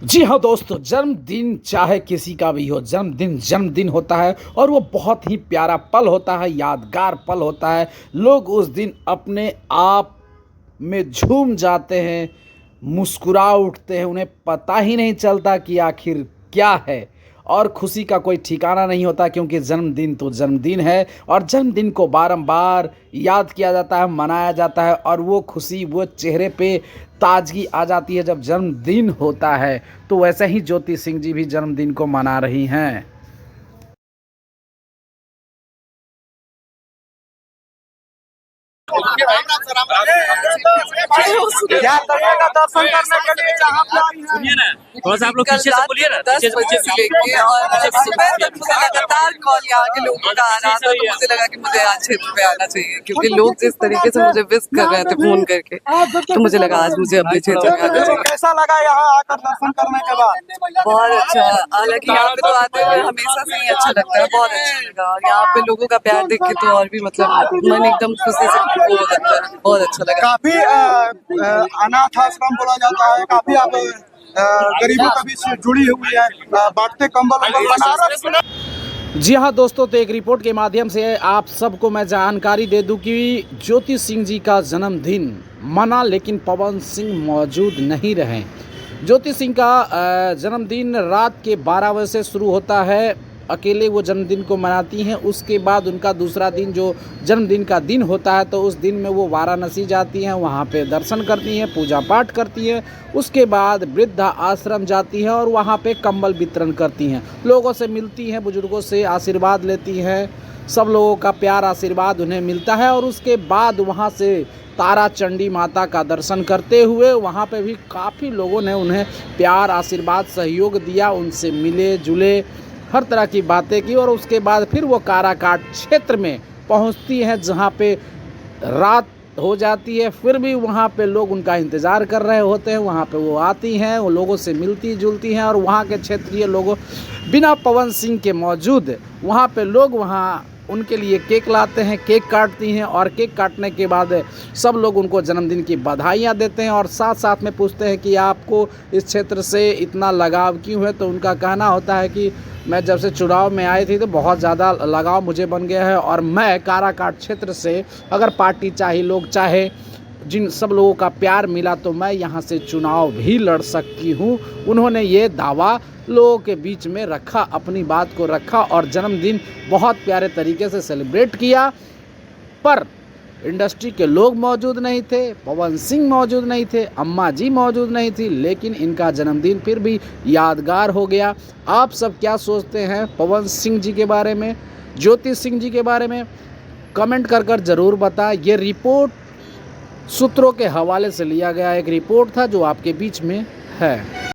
जी हाँ दोस्तों, जन्मदिन चाहे किसी का भी हो, जन्मदिन होता है और वो बहुत ही प्यारा पल होता है, यादगार पल होता है। लोग उस दिन अपने आप में झूम जाते हैं, मुस्कुरा उठते हैं, उन्हें पता ही नहीं चलता कि आखिर क्या है। और खुशी का कोई ठिकाना नहीं होता, क्योंकि जन्मदिन तो जन्मदिन है और जन्मदिन को बारंबार याद किया जाता है, मनाया जाता है और वो खुशी, वो चेहरे पे ताजगी आ जाती है जब जन्मदिन होता है। तो वैसे ही ज्योति सिंह जी भी जन्मदिन को मना रही हैं। क्या करिएगा दर्शन करने के लिए जहाँ पे आई हैं? सुनिए ना, थोड़ा सा आप लोग पीछे से बोलिए ना। 10 बजे से लेके और सुबह तक मुझे लगातार कॉल यहाँ के लोगों का आ रहा था, तो मुझे लगा कि मुझे आज क्षेत्र पे आना चाहिए, क्योंकि लोग जिस तरीके से मुझे विश कर रहे थे फोन करके, तो मुझे लगा आज मुझे अपने क्षेत्र में आना चाहिए। कैसा लगा यहाँ आकर दर्शन करने के बाद? बहुत अच्छा, हालांकि यहाँ पे तो आते हुए हमेशा से ही अच्छा लगता है, बहुत अच्छा लगा। और यहाँ पे लोगों का प्यार देख के तो और भी मतलब मन एकदम खुशी से वो हो जाता है, बहुत अच्छा लगा। काफी अनाथ आश्रम बोला जाता है, काफी आप गरीबों के बीच जुड़ी हुई है, बांटते कंबल बनारस। जी हाँ दोस्तों, तो एक रिपोर्ट के माध्यम से आप सबको मैं जानकारी दे दूं कि ज्योति सिंह जी का जन्मदिन मना, लेकिन पवन सिंह मौजूद नहीं रहे। ज्योति सिंह का जन्मदिन रात के 12 बजे से शुरू होता है, अकेले वो जन्मदिन को मनाती हैं। उसके बाद उनका दूसरा दिन जो जन्मदिन का दिन होता है, तो उस दिन में वो वाराणसी जाती हैं, वहाँ पे दर्शन करती हैं, पूजा पाठ करती हैं। उसके बाद वृद्धा आश्रम जाती हैं और वहाँ पे कंबल वितरण करती हैं, लोगों से मिलती हैं, बुजुर्गों से आशीर्वाद लेती हैं, सब लोगों का प्यार आशीर्वाद उन्हें मिलता है। और उसके बाद वहाँ से तारा चंडी माता का दर्शन करते हुए वहाँ पे भी काफ़ी लोगों ने उन्हें प्यार आशीर्वाद सहयोग दिया, उनसे मिले जुले, हर तरह की बातें की। और उसके बाद फिर वो काराकाट क्षेत्र में पहुंचती हैं, जहां पे रात हो जाती है। फिर भी वहां पे लोग उनका इंतज़ार कर रहे होते हैं, वहां पे वो आती हैं, वो लोगों से मिलती जुलती हैं। और वहां के क्षेत्रीय लोगों, बिना पवन सिंह के मौजूद, वहां पे लोग वहां उनके लिए केक लाते हैं, केक काटती हैं। और केक काटने के बाद सब लोग उनको जन्मदिन की बधाइयाँ देते हैं और साथ साथ में पूछते हैं कि आपको इस क्षेत्र से इतना लगाव क्यों है। तो उनका कहना होता है कि मैं जब से चुनाव में आई थी तो बहुत ज़्यादा लगाव मुझे बन गया है, और मैं काराकाट क्षेत्र से अगर पार्टी चाहे, लोग चाहे, जिन सब लोगों का प्यार मिला तो मैं यहाँ से चुनाव भी लड़ सकती हूँ। उन्होंने ये दावा लोगों के बीच में रखा, अपनी बात को रखा और जन्मदिन बहुत प्यारे तरीके से सेलिब्रेट किया। पर इंडस्ट्री के लोग मौजूद नहीं थे, पवन सिंह मौजूद नहीं थे, अम्मा जी मौजूद नहीं थी, लेकिन इनका जन्मदिन फिर भी यादगार हो गया। आप सब क्या सोचते हैं पवन सिंह जी के बारे में, ज्योति सिंह जी के बारे में? कमेंट कर ज़रूर बताएं। ये रिपोर्ट सूत्रों के हवाले से लिया गया एक रिपोर्ट था जो आपके बीच में है।